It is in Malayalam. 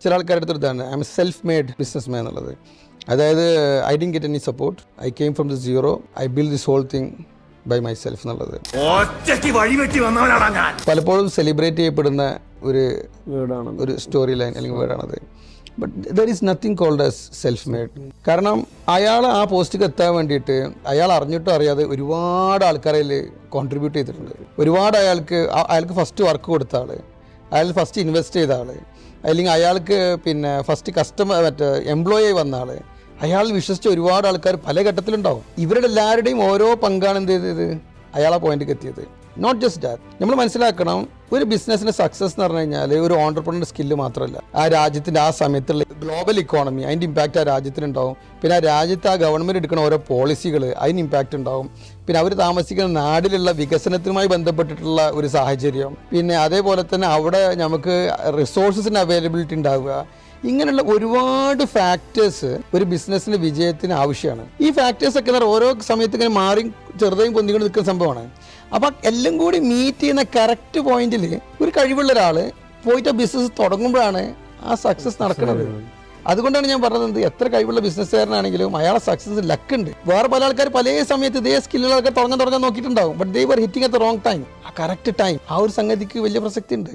ചില ആൾക്കാരുടെ അടുത്ത് ഇതാണ് I am self made businessman എന്നുള്ളത്. അതായത് I didn't get any support, I came from the zero, I build this whole thing by myself എന്നുള്ളത്. പലപ്പോഴും സെലിബ്രേറ്റ് ചെയ്യപ്പെടുന്ന ഒരു സ്റ്റോറി ലൈൻ അല്ലെങ്കിൽ വേർഡാണത്. But there is nothing called as self made. കാരണം അയാൾ ആ പോസ്റ്റിലേക്ക് എത്താൻ വേണ്ടിയിട്ട് അയാൾ അറിഞ്ഞിട്ടോ അറിയാതെ ഒരുപാട് ആൾക്കാരിൽ കോൺട്രിബ്യൂട്ട് ചെയ്തിട്ടുണ്ട്. ഒരുപാട് അയാൾക്ക് ഫസ്റ്റ് വർക്ക് കൊടുത്ത ആൾ, അയാൾ ഫസ്റ്റ് ഇൻവെസ്റ്റ് ചെയ്ത ആൾ, അല്ലെങ്കിൽ അയാൾക്ക് ഫസ്റ്റ് എംപ്ലോയി വന്ന ആൾ, അയാൾ വിശ്വസിച്ച ഒരുപാട് ആൾക്കാർ പല ഘട്ടത്തിലുണ്ടാവും. ഇവരുടെ എല്ലാവരുടെയും ഓരോ പങ്കാണ് എന്ത് ചെയ്തത് അയാൾ ആ പോയിന്റിലേക്ക് എത്തിയത്. Not just that. നമ്മൾ മനസ്സിലാക്കണം, ഒരു ബിസിനസ്സിന്റെ സക്സസ് എന്ന് പറഞ്ഞു കഴിഞ്ഞാൽ ഒരു ഓണ്ടർപ്രണർ സ്കില്ല് മാത്രമല്ല, ആ രാജ്യത്തിന്റെ ആ സമയത്തുള്ള ഗ്ലോബൽ ഇക്കോണമി അതിൻ്റെ ഇമ്പാക്റ്റ് ആ രാജ്യത്തിനുണ്ടാവും. പിന്നെ ആ രാജ്യത്ത് ആ ഗവൺമെന്റ് എടുക്കുന്ന ഓരോ പോളിസികൾ അതിന് ഇമ്പാക്റ്റ് ഉണ്ടാവും. പിന്നെ അവർ താമസിക്കുന്ന നാടിലുള്ള വികസനത്തിനുമായി ബന്ധപ്പെട്ടിട്ടുള്ള ഒരു സാഹചര്യം, പിന്നെ അതേപോലെ തന്നെ അവിടെ നമുക്ക് റിസോഴ്സസിന് അവൈലബിലിറ്റി ഉണ്ടാവുക. ഇങ്ങനെയുള്ള ഒരുപാട് ഫാക്ടേഴ്സ് ഒരു ബിസിനസ്സിന്റെ വിജയത്തിന് ആവശ്യമാണ്. ഈ ഫാക്ടേഴ്സ് ഒക്കെ ഓരോ സമയത്ത് ഇങ്ങനെ മാറി ചെറുതായും പൊന്തികൊണ്ട് നിൽക്കുന്ന സംഭവമാണ്. അപ്പം എല്ലാം കൂടി മീറ്റ് ചെയ്യുന്ന കറക്റ്റ് പോയിന്റിൽ ഒരു കഴിവുള്ള ഒരാൾ പോയിട്ട് ബിസിനസ് തുടങ്ങുമ്പോഴാണ് ആ സക്സസ് നടക്കുന്നത്. അതുകൊണ്ടാണ് ഞാൻ പറഞ്ഞത്, എത്ര കഴിവുള്ള ബിസിനസ്സുകാരനാണെങ്കിലും അയാളെ സക്സസ് ലക്ക് ഉണ്ട്. വേറെ പല ആൾക്കാർ പല സമയത്ത് ഇതേ സ്കില്ലുകൾ ആൾക്കാർ തുടങ്ങാൻ നോക്കിയിട്ടുണ്ടാവും. But they were hitting at the wrong time. ആ കറക്റ്റ് ടൈം, ആ ഒരു സംഗതിക്ക് വലിയ പ്രസക്തി ഉണ്ട്.